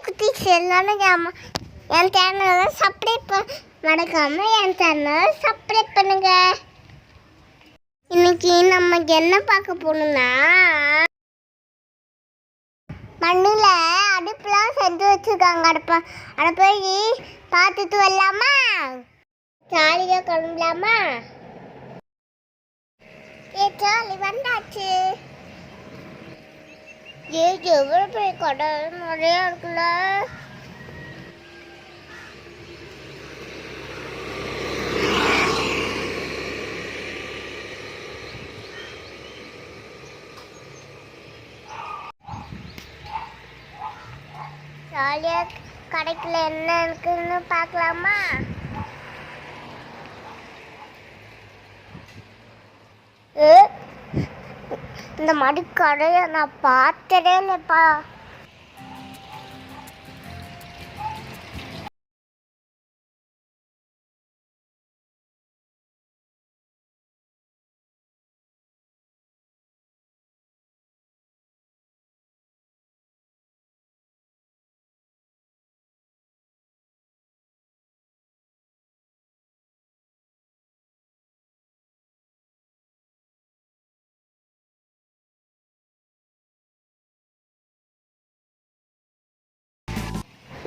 குட்டீஸ் எல்லாரும் என் சேனலை சப்ஸ்கிரைப் மறக்காம என் சேனலை சப்ஸ்கிரைப் பண்ணுங்க. இன்னைக்கு நம்ம என்ன பார்க்க போகணும்னா மண்ணில் அடுப்புலாம் செஞ்சு வச்சுருக்காங்க. அதை போய் பார்த்துட்டு வரலாமா? ஜாலியாக கிளம்பலாமா? ஜாலி வந்தாச்சு. எவ்வளோ பெரிய கடை நிறையா இருக்குல்ல. ஜாலியாக கடைக்குள்ள என்ன இருக்குன்னு பார்க்கலாமா? இந்த மாதிரி கடையை நான் பார்த்ததே இல்லைப்பா.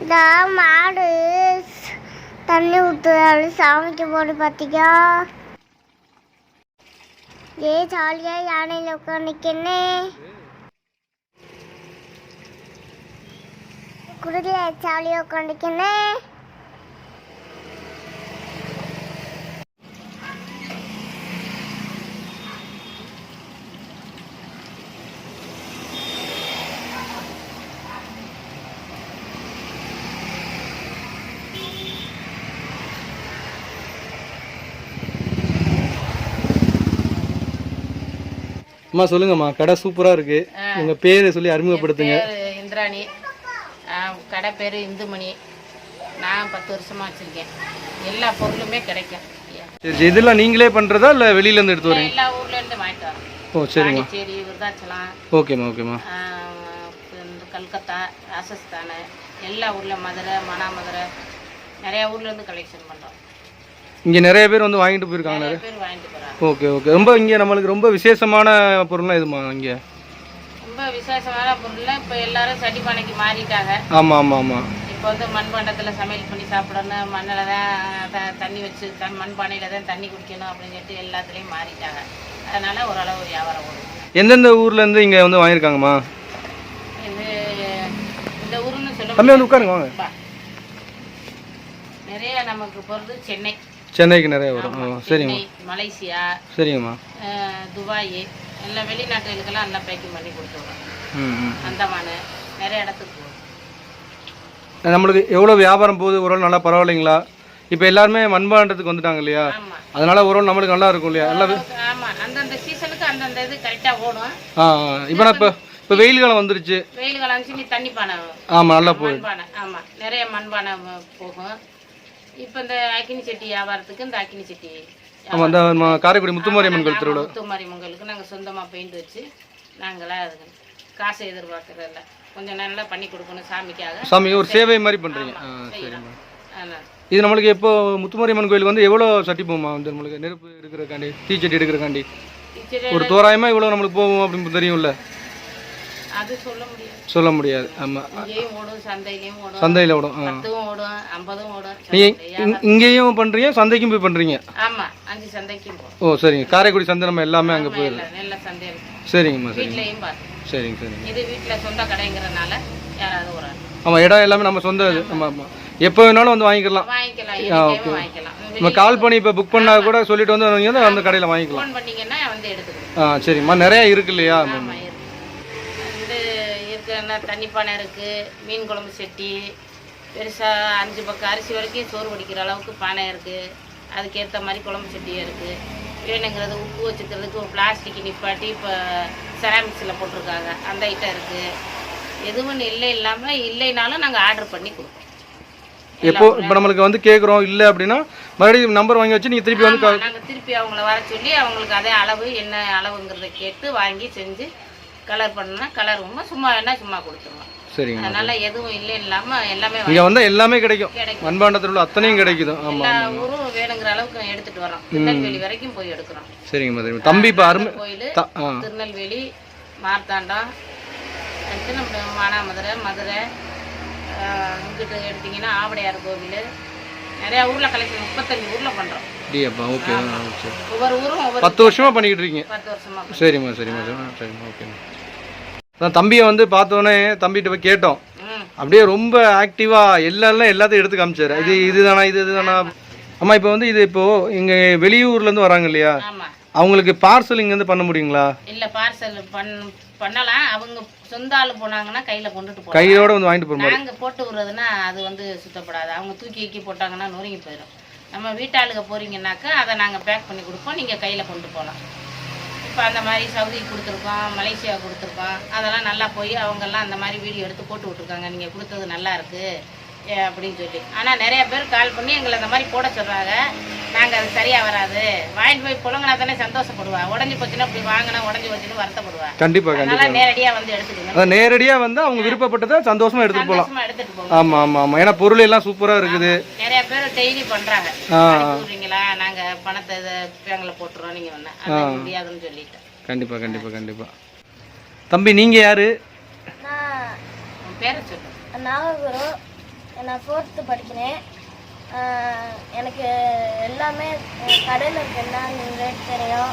இந்த மாடு தண்ணி ஊற்றுறாரு சாமிக்கு போடு பார்த்தியா? ஜாலியாக யானையில் உட்காந்துக்கன்னு குதிரையில் ஜாலியாக உட்காந்துக்கன்னு. அம்மா சொல்லுங்கம்மா, கடை சூப்பராக இருக்கு. உங்க பேரு சொல்லி அறிமுகப்படுத்துங்க. இந்திராணி, கடை பேர் இந்துமணி. நான் 10 வருஷமா வச்சிருக்கேன். எல்லா பொருளுமே கிடைக்கும். சரி, இதெல்லாம் நீங்களே பண்றதா இல்லை வெளியிலேருந்து எடுத்து வரீங்க? எல்லா ஊர்ல இருந்து வாங்கிட்டு வரோம். ஓ சரிம்மா. சரி, விருதாச்சலம், ஓகேம்மா ஓகேம்மா. கல்கத்தா, ராஜஸ்தான், எல்லா ஊர்ல, மதுரை, மானாமதுரை, நிறைய ஊர்ல இருந்து கலெக்ஷன் பண்றோம். இங்கே நிறைய பேர் வந்து வாங்கிட்டு போயிருக்காங்க. நிறைய பேர் வாங்கிட்டு போறாங்க. Okay okay. ரொம்ப இங்கே நம்மளுக்கு ரொம்ப விசேஷமான பொருள்லாம் எதுமா இங்கே? ரொம்ப விசேஷமான பொருள் இப்போ எல்லாரும் சட்டிப்பானைக்கு மாறிட்டாங்க. ஆமாம் ஆமாம் ஆமாம். இப்போ வந்து மண்பாண்டத்தில் சமையல் பண்ணி சாப்பிடணும், மண்ணில் தான் தண்ணி வச்சு மண்பானையில் தான் தண்ணி குடிக்கணும் அப்படின்னு சொல்லிட்டு எல்லாத்துலேயும் மாறிட்டாங்க. அதனால் ஓரளவு வியாபாரம் ஓடும். எந்தெந்த ஊர்லேருந்து இங்கே வந்து வாங்கியிருக்காங்கம்மா? இது இந்த ஊருன்னு சொல்ல தம்பி வந்து உட்காருங்க வாங்க. நிறைய நமக்கு போகிறது சென்னை, சென்னைக்கு நிறைய வரும். சரிங்கம்மா. மலேசியா, சரிங்கம்மா, துபாய், எல்லாம் வெளிநாட்டுகளுக்கெல்லாம் நல்லா பேக்கிங் பண்ணி கொடுத்துருவோம். அந்தமான் நிறைய இடத்துக்கு போகும். நம்மளுக்கு எவ்வளோ வியாபாரம் போகுது? ஒரு நல்லா பரவாயில்லைங்களா? இப்போ எல்லாருமே மண்பாண்டத்துக்கு வந்துட்டாங்க இல்லையா? அதனால ஒரு நம்மளுக்கு நல்லா இருக்கும் இல்லையா? நல்லா. ஆமாம், அந்தந்த சீசனுக்கு அந்தந்த இது கரெக்டாக ஓடும். இப்போ நான் இப்போ வெயில் காலம் வந்துருச்சு. வெயில் காலம் வந்துச்சு, நீ தண்ணி பானை. ஆமாம், நல்லா போகுது. மண்பானை, ஆமாம், நிறைய மண்பானை போகும். இப்போ இந்த அக்கினி சட்டி வியாபாரத்துக்கு இந்த அக்கினி சட்டி. ஆமாம், இந்த காரைக்குடி முத்துமாரியம்மன் கோயில் திருவிழா. முத்துமாரியம்மங்களுக்கு நாங்கள் சொந்தமாக பெயிண்ட் வச்சு நாங்களாம் அதுக்கு காசை எதிர்பார்க்கறதில்ல. கொஞ்சம் நல்லா பண்ணி கொடுக்கணும் சாமிக்காக. சாமிக்கு ஒரு சேவை மாதிரி பண்ணுறீங்க. சரிம்மா. இது நம்மளுக்கு எப்போ முத்துமாரியம்மன் கோயிலுக்கு வந்து எவ்வளோ சட்டி போகுமா? வந்து நம்மளுக்கு நெருப்பு எடுக்கிறக்காண்டி, தீச்சட்டி எடுக்கிறக்காண்டி ஒரு தோராயமாக இவ்வளோ நம்மளுக்கு போகும் அப்படின்னு தெரியும்ல? அது சொல்ல முடியாது. சொல்ல முடியாது. ஆமாம், இங்கேயும் ஓடும், சந்தையிலையும் ஓடும். சந்தையில் ஓடும். 10 ஓடும், 50 ஓடும். நீங்கள் இங்கேயும் பண்ணுறீங்க, சந்தைக்கும் போய் பண்ணுறீங்க? ஆமாம், 5 சந்தைக்கும் போகும். ஓ சரிங்க. காரைக்குடி சந்தை நம்ம எல்லாமே அங்கே போயிடலாம். நல்ல சந்தை. சரிங்கம்மா. சரி, வீட்லையும் பார்த்து. சரிங்க சரிங்க. இது வீட்டில் சொந்த கடைங்கிறனால யாராவது ஒரு ஆள். ஆமாம், இடம் எல்லாமே நம்ம சொந்த இது. ஆமாம் ஆமாம், எப்போ வேணாலும் வந்து வாங்கிக்கலாம். வாங்கிக்கலாம், வாங்கிக்கலாம். நம்ம கால் பண்ணி இப்போ புக் பண்ணால் கூட சொல்லிட்டு வந்து அந்த கடையில் வாங்கிக்கலாம். ஃபோன் பண்ணிங்கன்னா வந்து எடுத்துக்கலாம். சரிம்மா. நிறையா இருக்கு இல்லையா? ஆமாம், இருக்கு. இது இருக்குன்னா தண்ணிப்பானை இருக்குது, மீன் குழம்பு சட்டி, பெருசாக 5 பக்கம் அரிசி வரைக்கும் சோறு வடிக்கிற அளவுக்கு பானை இருக்குது. அதுக்கேற்ற மாதிரி குழம்பு சட்டியும் இருக்குது. வேணுங்கிறது உப்பு வச்சுக்கிறதுக்கு ஒரு பிளாஸ்டிக் நிப்பாட்டி இப்போ செராமிக்ஸில் போட்டிருக்காங்க, அந்த ஐட்டம் இருக்குது. எதுவும் இல்லைனாலும் நாங்கள் ஆர்டர் பண்ணி கொடுப்போம். எப்போ இப்போ நம்மளுக்கு வந்து கேட்குறோம் இல்லை அப்படின்னா மறுபடியும் நம்பர் வாங்கி வச்சு நீங்கள் திருப்பி வந்து நாங்கள் திருப்பி அவங்கள வர சொல்லி அவங்களுக்கு அதே அளவு என்ன அளவுங்கிறத கேட்டு வாங்கி செஞ்சு கலர் பண்ணால் கலர் சும்மா வேணால் சும்மா கொடுத்துருவோம். சரிங்க. அதனால எதுவும் இல்லை இல்லாம எல்லாமே இங்கே வந்தால் எல்லாமே கிடைக்கும். கிடைக்கும். மண்பாண்டத்தில் உள்ள அத்தனையும் கிடைக்குது. எல்லா ஆமாம். ஊரும் வேணுங்கிற அளவுக்கு எடுத்துட்டு வரோம். திருநெல்வேலி வரைக்கும் போய் எடுக்கிறோம். சரிங்கம்மா சரிங்க. தம்பி இப்போ கோயில், திருநெல்வேலி, மார்த்தாண்டம், நம்ம மானாமதுரை, மதுரை, இங்கிட்டு எடுத்தீங்கன்னா ஆவடையார் கோவில், நிறைய ஊர்ல கலெக்ஷன் 35 ஊர்ல பண்றோம். ஓகே. ஒவ்வொரு ஊரும் ஒவ்வொரு 10 வருஷமா பண்ணிக்கிட்டு இருக்கீங்க. 10 வருஷமா. சரிம்மா சரிம்மா ஓகேம்மா. அதான் தம்பியை வந்து பார்த்தோன்னே தம்பிகிட்ட போய் கேட்டோம். அப்படியே ரொம்ப ஆக்டிவாக எல்லாத்தையும் எடுத்து காமிச்சாரு. இதுதானா. அம்மா இப்போ வந்து இது இப்போது இங்கே வெளியூர்லேருந்து வராங்க இல்லையா, அவங்களுக்கு பார்சல் இங்கேருந்து பண்ண முடியுங்களா? இல்லை, பார்சல் பண்ணலாம். அவங்க சொந்த ஆள் போனாங்கன்னா கையில் கொண்டுட்டு போகலாம். கையோட வந்து வாங்கிட்டு போகணும். நாங்கள் போட்டு விடுறதுன்னா அது வந்து சுத்தப்படாது. அவங்க தூக்கி போட்டாங்கன்னா நொறுங்கி போயிடும். நம்ம வீட்டாளுங்க போகிறீங்கன்னாக்கா அதை நாங்கள் பேக் பண்ணி கொடுப்போம். நீங்கள் கையில் கொண்டு போகலாம். இப்போ அந்த மாதிரி சவுதிக்கு கொடுத்துருக்கோம், மலேசியா கொடுத்துருக்கோம். அதெல்லாம் நல்லா போய் அவங்கெல்லாம் அந்த மாதிரி வீடியோ எடுத்து போட்டு விட்ருக்காங்க. நீங்கள் கொடுத்தது நல்லா இருக்குது அப்படின்னு சொல்லி. ஆனால் நிறைய பேர் கால் பண்ணி எங்களை அந்த மாதிரி போட சொல்கிறாங்க. நாங்கள் அது சரியாக வராது, வாங்கிட்டு போய் புழங்கினா தானே சந்தோஷப்படுவா. உடஞ்சி போச்சுன்னா இப்படி வாங்கினா உடஞ்சி போச்சுன்னு வருத்தப்படுவா. கண்டிப்பாக நேரடியாக வந்து எடுத்துக்கோங்க. நேரடியாக வந்து அவங்க விருப்பப்பட்டதை சந்தோஷமாக எடுத்துகிட்டு போகலாம். ஆமாம். ஏன்னா பொருள் எல்லாம் சூப்பராக இருக்குது. நிறைய பேர் டெய்லி பண்ணுறாங்க. சொல்கிறீங்களா, நாங்கள் பணத்தை பேங்கில் போட்டுருவோம், நீங்கள் ஒன்று அது முடியாதுன்னு சொல்லிட்டேன். கண்டிப்பாக. தம்பி நீங்கள் யார்? பேரை சொல்லு. நாககுரு. நான் 4th படிக்கிறேன். எனக்கு எல்லாமே கடையில் இருக்குன்னா ரேட் தெரியும்.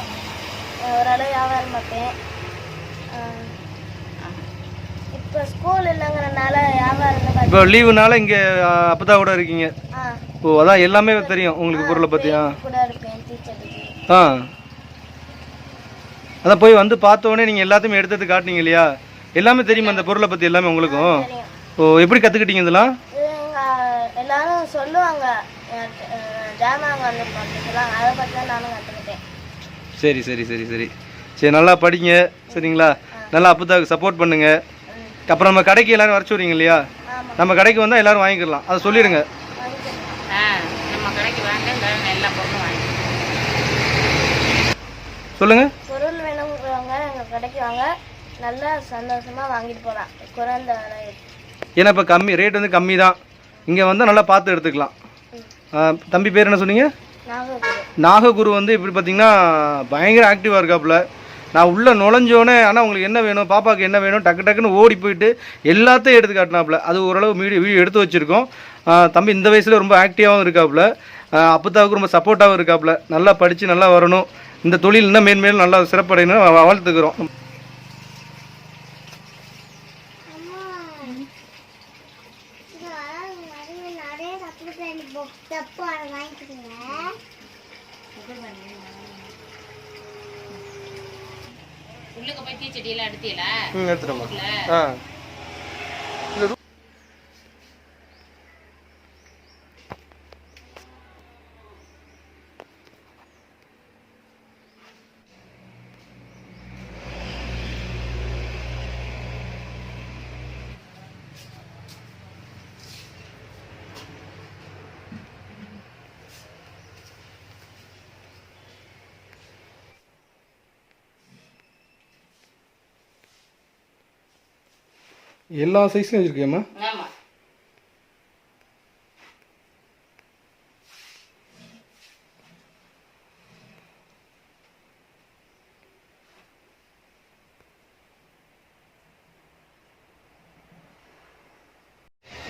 ஓரளவு வியாபாரம் பார்ப்பேன். இப்போ ஸ்கூல் இல்லைங்கிறனால வியாபாரம் இப்போ லீவுனால இங்கே அப்பதா கூட இருக்கீங்க. ஓ, அதான் எல்லாமே தெரியும் உங்களுக்கு பொருளை பற்றி. கூட இருப்பேன் டீச்சருக்கு. அதான் போய் வந்து பார்த்தோன்னே நீங்கள் எல்லாத்தையுமே எடுத்து காட்டினீங்க இல்லையா, எல்லாமே தெரியுமா அந்த பொருளை பற்றி எல்லாமே உங்களுக்கும்? ஓ, எப்படி கற்றுக்கிட்டீங்க இதெல்லாம்? எல்லாரும் சொல்லுவாங்க, ஜாமான் வந்துருப்பாங்க, அதை பற்றி தான் நானும் கற்றுக்கிட்டேன். சரி, நல்லா படிங்க சரிங்களா. நல்லா அப்பதாவுக்கு சப்போர்ட் பண்ணுங்க. அப்புறம் நம்ம கடைக்கு எல்லாரும் வர சொல்றீங்க இல்லையா, நம்ம கடைக்கு வந்தால் எல்லாரும் வாங்கிக்கலாம், அதை சொல்லிடுங்க. நம்ம கடைக்கு வாங்க, எல்லா பொருளும் வாங்கி சொல்லுங்க. பொருள் வேணுங்கிறவங்க எங்கள் கடைக்கு வாங்க, நல்லா சந்தோஷமாக வாங்கிட்டு போகலாம். குறைந்த விலை. ஏன்னா இப்போ ரேட் வந்து கம்மி தான். இங்கே வந்தால் நல்லா பார்த்து எடுத்துக்கலாம். தம்பி பேர் என்ன சொன்னீங்க? நாககுரு. வந்து இப்படி பார்த்தீங்கன்னா பயங்கர ஆக்டிவாக இருக்காப்புல. நான் உள்ளே நுழைஞ்சோன்னே, ஆனால் உங்களுக்கு என்ன வேணும், பாப்பாவுக்கு என்ன வேணும், டக்குன்னு ஓடி போயிட்டு எல்லாத்தையும் எடுத்து காட்டினாப்புல. அது ஓரளவு வீடியோ எடுத்து வச்சுருக்கோம். தம்பி இந்த வயசில் ரொம்ப ஆக்டிவாகவும் இருக்காப்புல. அப்பத்தாவுக்கு ரொம்ப சப்போர்ட்டாகவும் இருக்காப்புல. நல்லா படித்து நல்லா வரணும், இந்த தொழில் இன்னும் மேன்மேலும் நல்லா சிறப்படையணும் வாழ்த்துக்கிறோம். உள்ளுக்கு போய் தீச்செடியெல்லாம் எடுத்தீங்களா? எடுத்துட்டோம். எல்லா சைஸ்லையும் வச்சுருக்கேம்மா. ஆமாம்.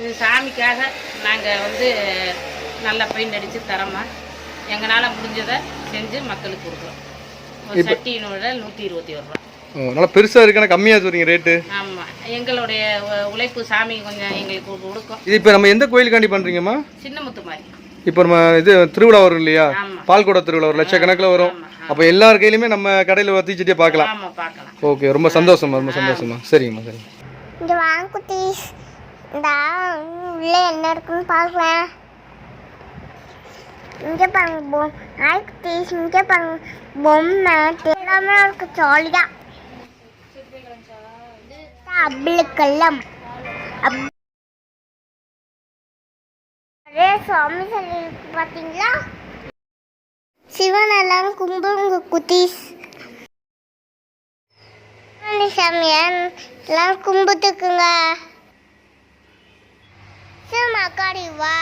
இது சாமிக்காக நாங்கள் வந்து நல்லா பெயிண்ட் அடித்து தரமா எங்களால் முடிஞ்சதை செஞ்சு மக்களுக்கு கொடுக்குறோம். ஒரு சட்டியினோட 121 ரூபா. நல்லா பெருசாக இருக்குன்னா கம்மியாக சொல்றீங்க ரேட்டு? ஆமாம், எங்களுடைய உழைப்பு சாமி கொஞ்சம் எங்களுக்கு கொடுக்கும். இது இப்போ நம்ம எந்த கோயிலுக்காண்டி பண்ணுறீங்கம்மா? சின்னமுத்து மாதிரி. இப்போ நம்ம இது திருவிழா வரும் இல்லையா, பால்கோட திருவிழா வரும், லட்சக்கணக்கில் வரும். அப்போ எல்லார் கையிலுமே நம்ம கடையில் தீச்சட்டியை பார்க்கலாம். ஆமாம், பார்க்கலாம். ஓகே, ரொம்ப சந்தோஷமா. சரிங்கம்மா. இந்த வாங்க குட்டீஸ், இந்த உள்ளே என்ன இருக்குன்னு பார்க்கலாம். இங்கே பாருங்க, ஹாய் குட்டீஸ், இங்கே பாருங்க பொம்மை எல்லாமே இருக்கு. ஜாலியாக அப்ளுக்கெல்லாம் அதே சுவாமி சொல்லி பார்த்தீங்களா, சிவன் எல்லாரும் கும்பிடுங்க குட்டீஸ். சாமியார் எல்லாரும் கும்பிட்டுக்குங்க. பக்காடி வா.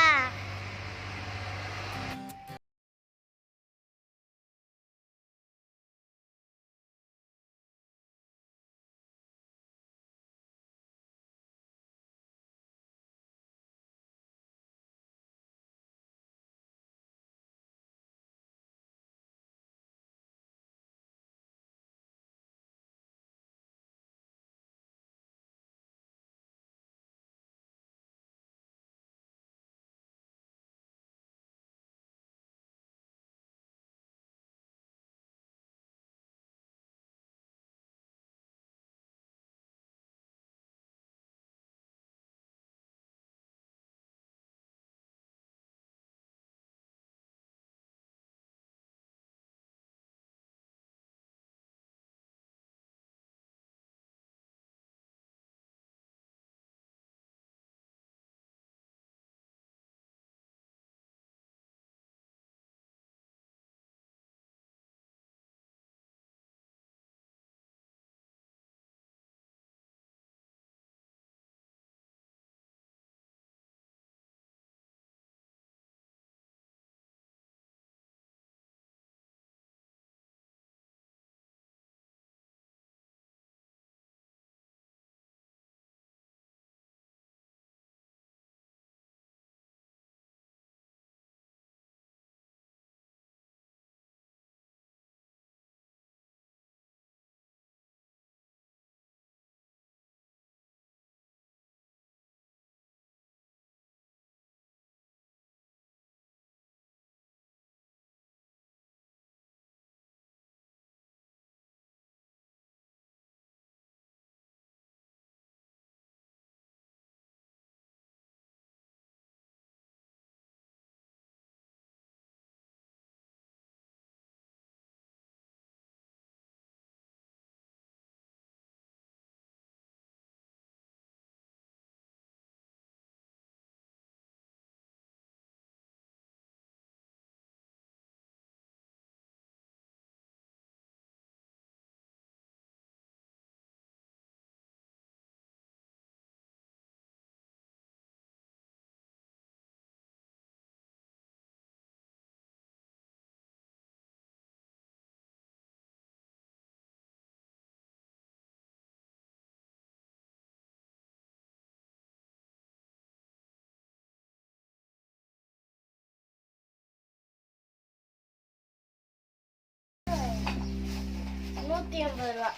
ரூபா.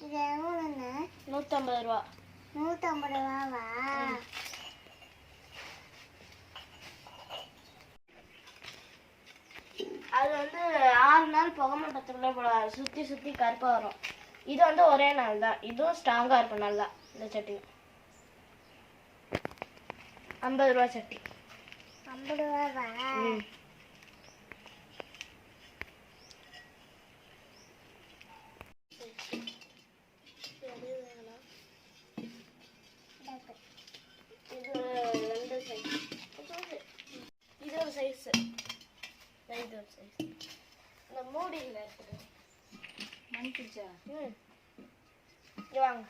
இது எவ்வளோங்க? 150 ரூபா. 150 ரூபாவா? அது வந்து 6 நாள் புகை மட்டத்துக்குள்ள சுற்றி சுற்றி கருப்பாக வரும். இது வந்து ஒரே நாள் தான். இதுவும் ஸ்ட்ராங்காக இருக்கும் நல்லா. இந்த சட்டி 50 ரூபா சட்டி. 50 ரூபாவா? இது ஒரு சைஸ். இது ஒரு சைஸ். இந்த மூடியில் இருக்குது. மணிக்குச்சா? இங்கே வாங்க.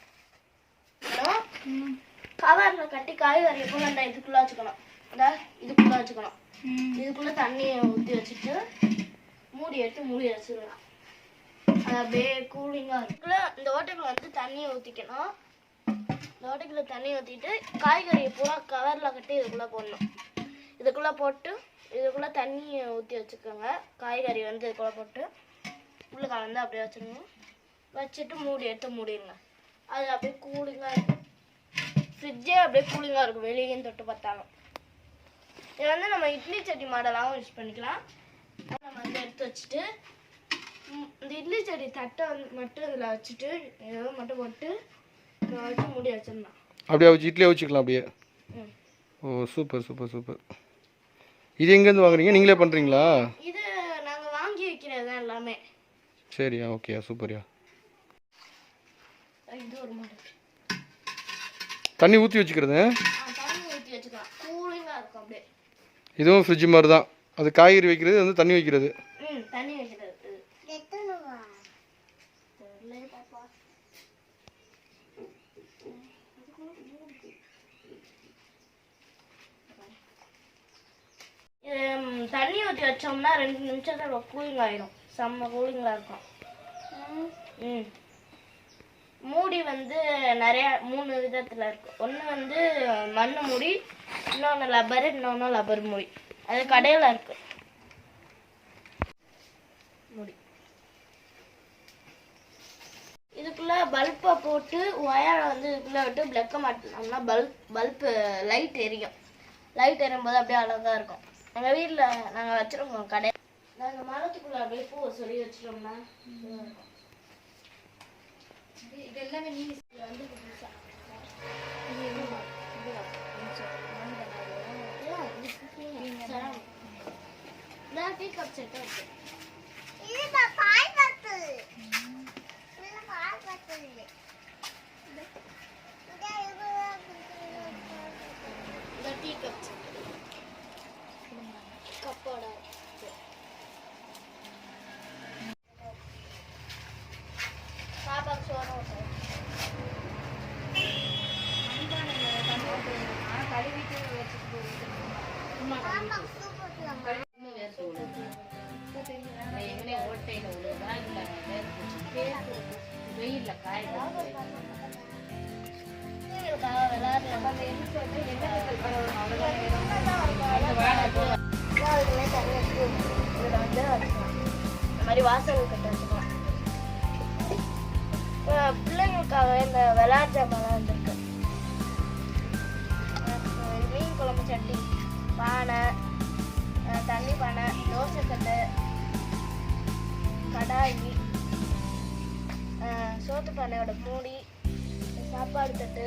கவரில் கட்டி காய்கறி போல அந்த இதுக்குள்ளே வச்சுக்கணும். அதாவது இதுக்குள்ளே வச்சுக்கணும். இதுக்குள்ளே தண்ணியை ஊற்றி வச்சுட்டு மூடி எடுத்து மூடி வச்சுருவேன். அது அப்படியே கூலிங்காக இருக்குள்ள. இந்த ஓட்டைக்குள்ள வந்து தண்ணியை ஊற்றிக்கணும். இந்த ஓட்டைக்குள்ள தண்ணியை ஊற்றிட்டு காய்கறியை பூரா கவரில் கட்டி இதுக்குள்ளே போடணும். இதுக்குள்ளே போட்டு இதுக்குள்ளே தண்ணியை ஊற்றி வச்சுக்கோங்க. காய்கறி வந்து இதுக்குள்ளே போட்டு உள்ளே கலந்து அப்படியே வச்சுருங்க. வச்சுட்டு மூடி எடுத்து மூடிடுங்க. அது அப்படியே கூலிங்காக இருக்கும். ஃப்ரிட்ஜே அப்படியே கூலிங்காக இருக்கும் வெளியேயும் தொட்டு பார்த்தாலும். இது வந்து நம்ம இட்லி சட்டி மாடலாகவும் யூஸ் பண்ணிக்கலாம். நம்ம வந்து எடுத்து வச்சுட்டு இந்த இட்லி சட்டி தட்டை வந்து மட்டும் இதில் வச்சுட்டு ஏதோ மட்டும் போட்டு வச்சு மூடி வச்சிடலாம். அப்படியே வச்சு இட்லியே வச்சுக்கலாம் அப்படியே. ஓ சூப்பர் சூப்பர் சூப்பர். இது எங்கேருந்து வாங்குறீங்க? நீங்களே பண்ணுறீங்களா? இது நாங்கள் வாங்கி வைக்கிறது தான் எல்லாமே. சரியா, ஓகேயா, சூப்பர்யா. இது ஒரு மாடல். தண்ணி ஊற்றி வச்சுக்கிறது? தண்ணி ஊற்றி வச்சுக்கலாம். கூலிங்காக இருக்கும் அப்படியே. இதுவும் ஃப்ரிட்ஜ் மாதிரி தான். அது காய்கறி வைக்கிறது, வந்து தண்ணி வைக்கிறது. தண்ணி வைக்கிறது. தண்ணி ஊற்றி வச்சோம்னா 2 நிமிஷத்துல கூலிங் ஆயிடும். செம்ம கூலிங்காக இருக்கும். மூடி வந்து நிறைய 3 விதத்தில் இருக்கு. ஒன்று வந்து மண் மூடி, இன்னொன்று லப்பரு, இன்னொன்று லப்பர் மூடி. அது கடையில் இருக்கு மூடி. இதுக்குள்ள பல்பை போட்டு ஒயரை வந்து இதுக்குள்ள விட்டு பிளக்க மாட்டினோம்னா பல்பு லைட் எரியும். லைட் எரியும்போது அப்படியே அழகா இருக்கும். எங்கள் வீட்டில் நாங்கள் வச்சிருக்கோம் கடை. நாங்கள் மரத்துக்குள்ள அப்படியே பூவை சொல்லி வச்சிட்டோம்னா இது எல்லாமே நீங்க வந்து டீ கப் செட் இருக்கு. இது பால் பத்து. இது பால் பத்து. இந்த டீ கப் செட் கப்போட பாப்பாக்கு சோறு ஊட்டுறேன். ஓட்டையில விழுதா இல்லை வெயில்ல காய இந்த மாதிரி வாசல் கட்ட வச்சுக்கலாம். பிள்ளைங்களுக்காக இந்த விளையாட்டு ஜாமான் வந்துருக்கு. மீன் குழம்பு சட்டி, பானை, தண்ணி பானை, தோசை கட்டு, கடாயி, சோத்து பானையோட மூடி, சாப்பாடு தட்டு,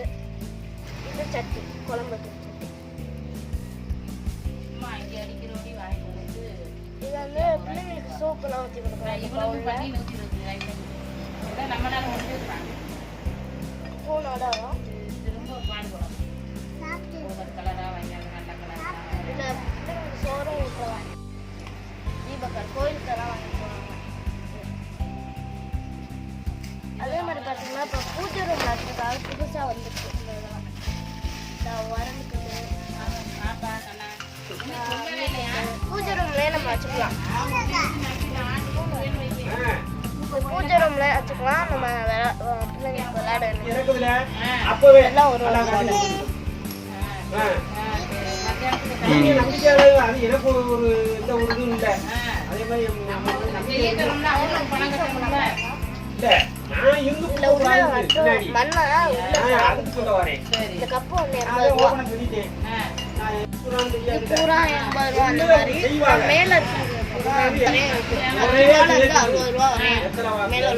இது சட்டி, குழம்பு சட்டி. இங்கே அடிக்கிறோடி வாங்கிட்டு வந்து இது வந்து பிள்ளைங்களுக்கு சோப்புலாம் ஊற்றி கொடுக்குறாங்க. பண்ணி 120 நம்மளால முடிஞ்சிருக்காங்க. ஸ்பூனோட வரும். திரும்ப பாடுபடும் ஒவ்வொரு கலராக வாங்கியாங்க. நல்ல கலர் இதில் பிள்ளைங்களுக்கு சோறும் ஊற்றுவாங்க. தீபக்கர் கோயிலுக்கெல்லாம் வாங்கிட்டு போவாங்க. அதே மாதிரி பார்த்தீங்கன்னா இப்போ பூஜை ரூம் வச்சுருக்காங்க. புதுசாக வந்துருக்கு இந்த இதெல்லாம். வரலுக்கு பாப்பா கண்ணா பூஜை ரூம்லேயே நம்ம வச்சுக்கலாம். பூஜை ரூம்ல வச்சுக்கலாம். நம்ம பிள்ளைங்களுக்கு விளையாட எல்லாம் ஒரு எனக்கு ஒரு இந்த ஒரு இது இல்லை. அதே மாதிரி மண்ணா அதுக்கு சொல்ல வரேன். இந்த கப்பு ஒன்று 80 ரூபா, சொல்லிட்டேன் பூரா 80 ரூபா. அந்த மாதிரி மேல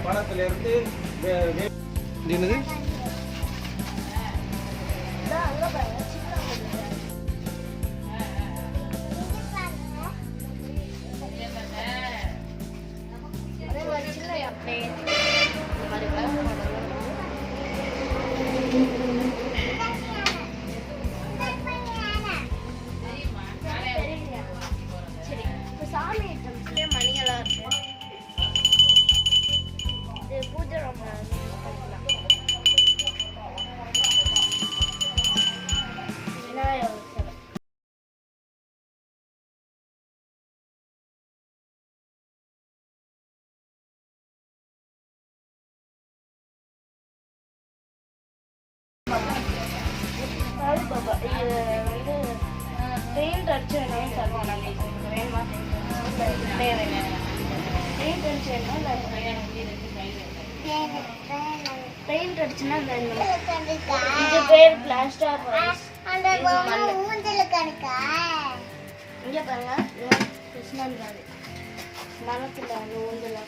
படத்துல இருந்து என்னது சாமி ஐட்டம்ஸ்லேயே மணியெல்லாம் இருக்கு. இது பூஜை ரூம் பண்ணிக்கலாம். விநாயகர் சிலை. பாபா இது வந்து பெயிண்ட் அடிச்சு வேணும்னு சொல்லுவோம். நாங்கள் உங்களுக்கு வேணுமா தேவைங்க பெயிண்ட் அடிச்சு வேணும்னா பெயிண்ட் அடிச்சுன்னா இது பேர் பிளாஸ்டர் ரைஸ். இங்கே பாருங்க கிருஷ்ணன் மரத்தில் வந்து ஊஞ்சல்